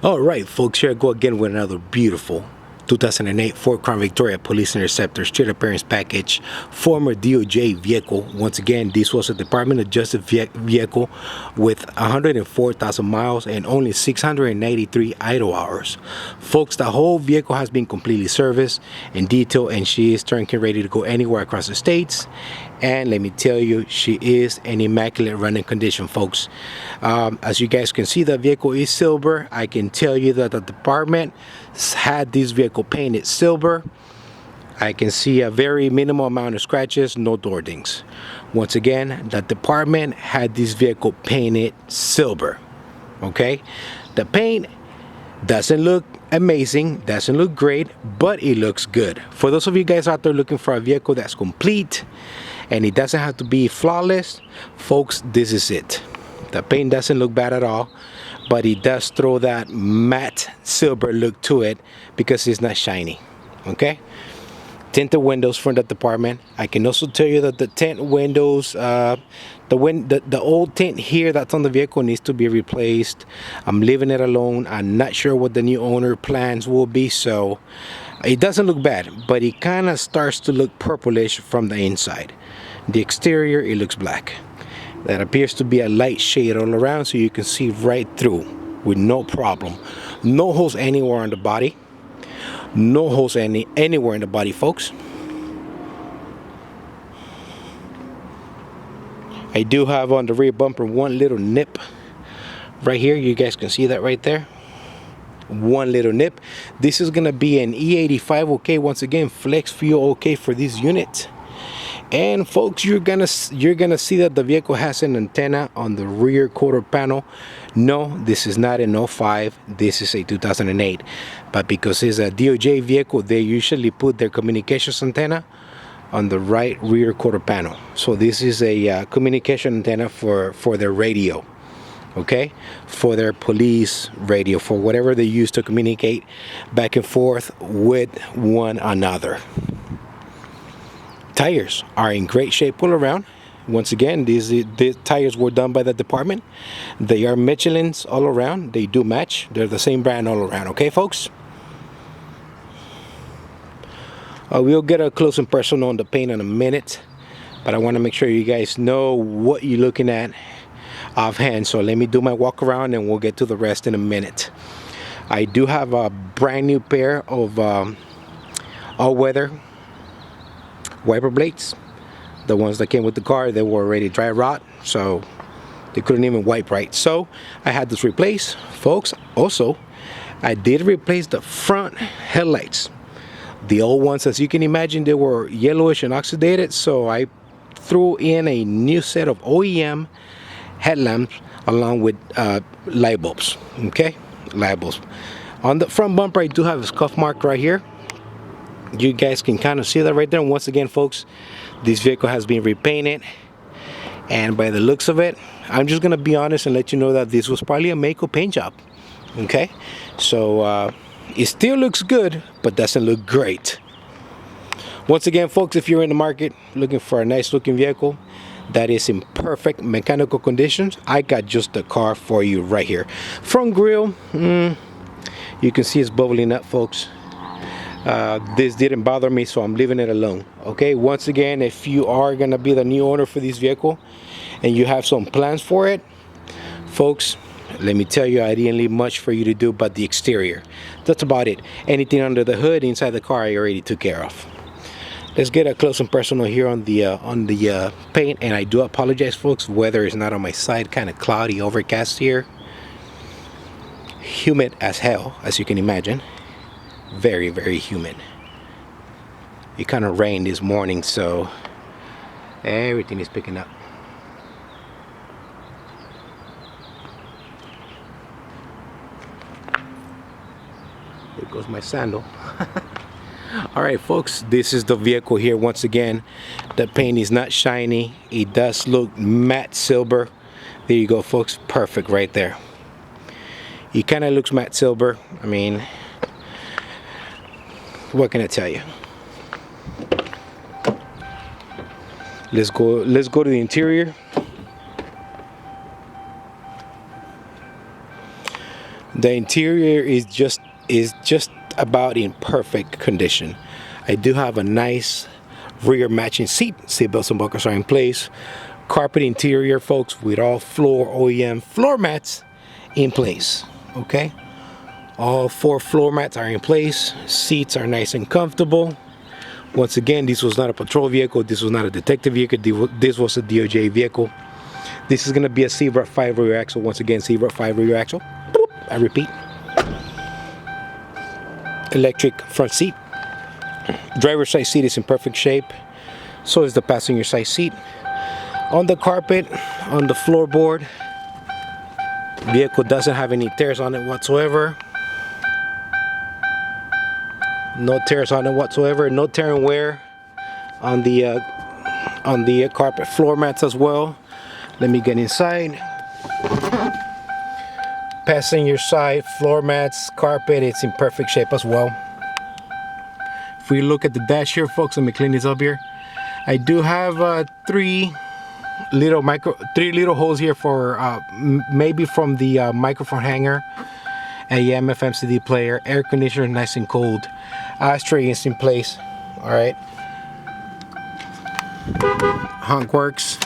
All right, folks, here I go again with another beautiful 2008 Ford Crown Victoria Police Interceptor street appearance package, former DOJ vehicle. Once again, this was a Department Adjusted vehicle with 104,000 miles and only 683 idle hours. Folks, the whole vehicle has been completely serviced and detailed, and she is turnkey ready to go anywhere across the states. And let me tell you, she is in immaculate running condition, folks. As you guys can see, the vehicle is silver. I can tell you that the department had this vehicle painted silver. I can see a very minimal amount of scratches, no door dings. Once again, the department had this vehicle painted silver. Okay, the paint doesn't look amazing, doesn't look great, but it looks good. For those of you guys out there looking for a vehicle that's complete and it doesn't have to be flawless, folks, this is it. The paint doesn't look bad at all, but it does throw that matte silver look to it because it's not shiny. Okay, tinted windows from the department. I can also tell you that the tint windows, the old tint here that's on the vehicle needs to be replaced. I'm leaving it alone. I'm not sure what the new owner plans will be, so it doesn't look bad, but it kind of starts to look purplish from the inside. The exterior, it looks black. That appears to be a light shade all around, so you can see right through with no problem. No holes anywhere on the body. No holes anywhere in the body, folks. I do have on the rear bumper one little nip right here. You guys can see that right there. One little nip. This is gonna be an E85 okay. Once again, flex fuel okay for this unit. And folks, you're gonna see that the vehicle has an antenna on the rear quarter panel. No, this is not an 05, this is a 2008, but because it's a DOJ vehicle, they usually put their communications antenna on the right rear quarter panel. So this is a communication antenna for their radio, okay, for their police radio, for whatever they use to communicate back and forth with one another. Tires are in great shape all around. Once again, these tires were done by the department. They are Michelin's all around. They do match. They're the same brand all around. Okay, folks? We'll get a close and personal on the paint in a minute, but I want to make sure you guys know what you're looking at offhand. So let me do my walk around and we'll get to the rest in a minute. I do have a brand new pair of all-weather wiper blades. The ones that came with the car, they were already dry rot, so they couldn't even wipe right. So I had this replaced, folks. Also, I did replace the front headlights. The old ones, as you can imagine, they were yellowish and oxidated, so I threw in a new set of OEM headlamps along with light bulbs. Okay, light bulbs. On the front bumper, I do have a scuff mark right here. You guys can kind of see that right there. And once again, folks, this vehicle has been repainted, and by the looks of it, I'm just gonna be honest and let you know that this was probably a Mako paint job. Okay, so it still looks good, but doesn't look great. Once again, folks, if you're in the market looking for a nice looking vehicle that is in perfect mechanical conditions, I got just the car for you right here. Front grille, you can see it's bubbling up, folks. This didn't bother me, so I'm leaving it alone. Okay, once again, if you are gonna be the new owner for this vehicle and you have some plans for it, folks, let me tell you, I didn't leave much for you to do but the exterior. That's about it. Anything under the hood, inside the car, I already took care of. Let's get a close and personal here on the paint. And I do apologize, folks, weather is not on my side. Kind of cloudy, overcast here, humid as hell, as you can imagine. Very, very humid. It kind of rained this morning, so everything is picking up. There goes my sandal. All right, folks, this is the vehicle here. Once again, the paint is not shiny. It does look matte silver. There you go, folks. Perfect right there. It kind of looks matte silver. I mean, what can I tell you? Let's go to the interior. The interior is just about in perfect condition. I do have a nice rear matching seat belts and buckles are in place. Carpet interior, folks, with all floor OEM floor mats in place. Okay, all 4 floor mats are in place. Seats are nice and comfortable. Once again, this was not a patrol vehicle, this was not a detective vehicle, this was a DOJ vehicle. This is going to be a Seabrook 5 rear axle. Once again, Seabrook 5 rear axle. Boop, I repeat. Electric front seat. Driver's side seat is in perfect shape. So is the passenger side seat. On the carpet, on the floorboard, vehicle doesn't have any tears on it whatsoever. No tears on it whatsoever. No tear and wear on the carpet floor mats as well. Let me get inside. Passenger side floor mats, carpet, it's in perfect shape as well. If we look at the dash here, folks, let me clean this up here. I do have 3 little holes here for maybe from the microphone hanger, AM FM CD player, air conditioner nice and cold, ashtray is in place. All right, honk works.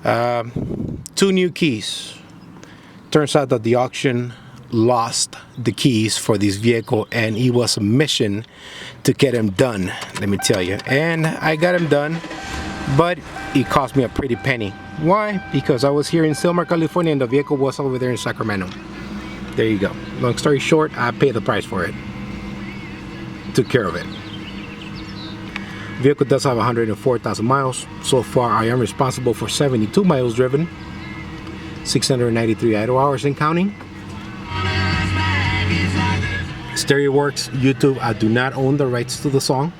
2 new keys. Turns out that the auction lost the keys for this vehicle, and it was a mission to get them done, let me tell you. And I got them done, but it cost me a pretty penny. Why? Because I was here in Silmar, California, and the vehicle was over there in Sacramento. There you go. Long story short, I paid the price for it. Took care of it. Vehicle does have 104,000 miles. So far, I am responsible for 72 miles driven, 693 idle hours and counting. Stereo works. YouTube, I do not own the rights to the song.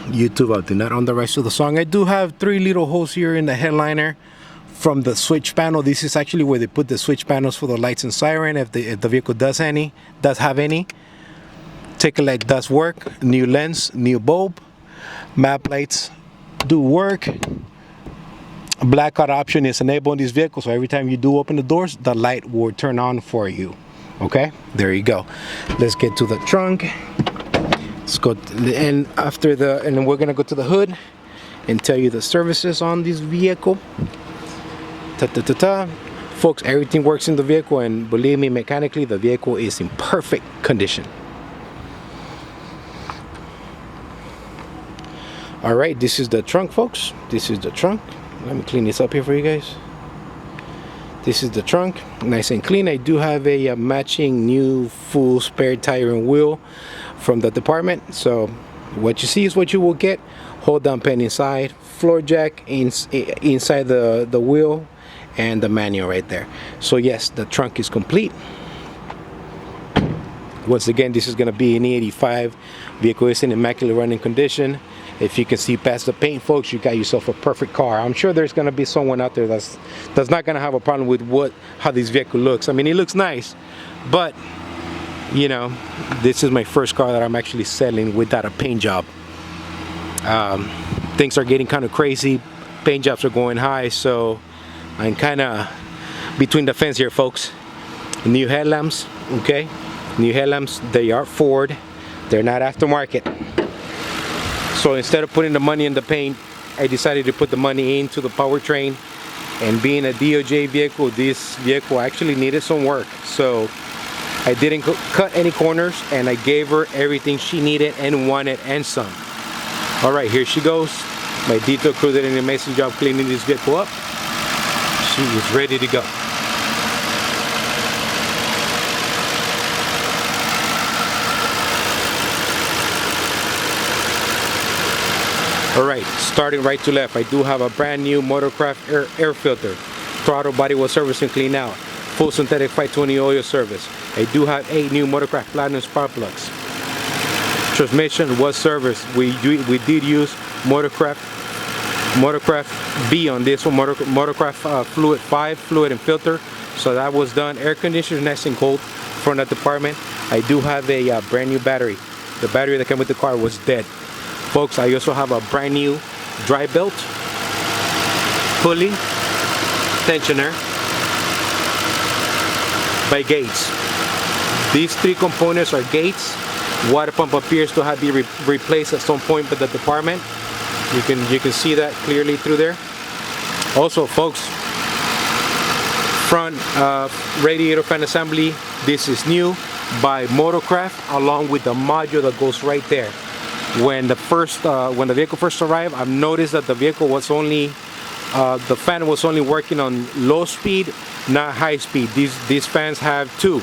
YouTube, I do not own the rights to the song. I do have 3 little holes here in the headliner from the switch panel. This is actually where they put the switch panels for the lights and siren if the vehicle does have any. Tail light does work. New lens, new bulb. Map lights do work. Blackout option is enabled in this vehicle, so every time you do open the doors, the light will turn on for you. Okay, there you go. Let's get to the trunk. Let's go and then we're gonna go to the hood and tell you the services on this vehicle. Folks, everything works in the vehicle, and believe me, mechanically the vehicle is in perfect condition. All right, this is the trunk, folks. This is the trunk. Let me clean this up here for you guys. This is the trunk, nice and clean. I do have a matching new full spare tire and wheel from the department. So what you see is what you will get. Hold down pen inside, floor jack inside the wheel, and the manual right there. So yes, the trunk is complete. Once again, this is going to be an E85. Vehicle is in immaculate running condition. If you can see past the paint, folks, you got yourself a perfect car. I'm sure there's going to be someone out there that's not going to have a problem with how this vehicle looks. I mean, it looks nice, but you know, this is my first car that I'm actually selling without a paint job. Things are getting kind of crazy. Paint jobs are going high, so I'm kind of between the fence here, folks. New headlamps, okay? New headlamps, they are Ford. They're not aftermarket. So instead of putting the money in the paint, I decided to put the money into the powertrain. And being a DOJ vehicle, this vehicle actually needed some work. So I didn't cut any corners, and I gave her everything she needed and wanted and some. All right, here she goes. My detail crew did an amazing job cleaning this vehicle up. She is ready to go. Alright, starting right to left, I do have a brand new Motorcraft air filter. Throttle body was serviced and cleaned out. Full synthetic 520 oil service. I do have 8 new Motorcraft Platinum spark plugs. Transmission was serviced. We did use Motorcraft B on this one, Motorcraft Fluid 5 fluid and filter. So that was done. Air conditioner nice and cold from that department. I do have a brand new battery. The battery that came with the car was dead. Folks, I also have a brand new dry belt, pulley, tensioner, by Gates. These three components are Gates. Water pump appears to have been replaced at some point by the department. You can see that clearly through there. Also, folks, front radiator fan assembly. This is new by Motorcraft, along with the module that goes right there. When the vehicle first arrived, I've noticed that the vehicle was only the fan was only working on low speed, not high speed. These fans have two.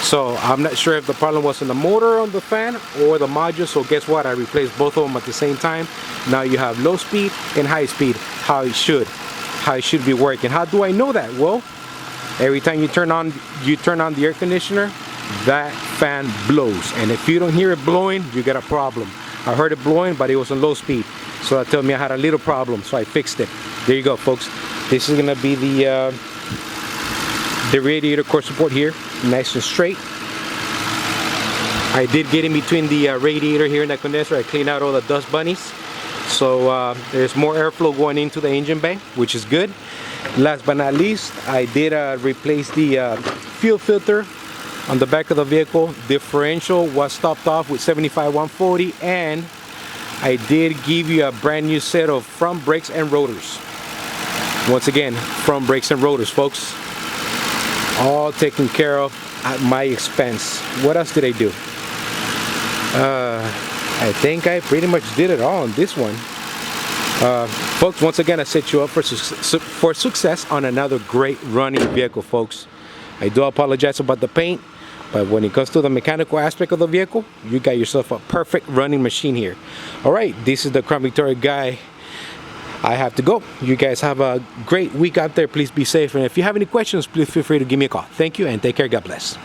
So I'm not sure if the problem was in the motor on the fan or the module. So guess what? I replaced both of them at the same time. Now you have low speed and high speed, how it should be working. How do I know that? Well, every time you turn on the air conditioner, that fan blows. And if you don't hear it blowing, you got a problem. I heard it blowing, but it was on low speed. So that told me I had a little problem, so I fixed it. There you go, folks. This is gonna be the radiator core support here, nice and straight. I did get in between the radiator here and the condenser. I cleaned out all the dust bunnies. So there's more airflow going into the engine bay, which is good. Last but not least, I did replace the fuel filter on the back of the vehicle. Differential was topped off with 75-140, and I did give you a brand new set of front brakes and rotors. Once again, front brakes and rotors, folks. All taken care of at my expense. What else did I do? I think I pretty much did it all on this one. Folks, once again, I set you up for success on another great running vehicle, folks. I do apologize about the paint, but when it comes to the mechanical aspect of the vehicle, you got yourself a perfect running machine here. All right, this is the Crown Victoria guy. I have to go. You guys have a great week out there. Please be safe. And if you have any questions, please feel free to give me a call. Thank you and take care. God bless.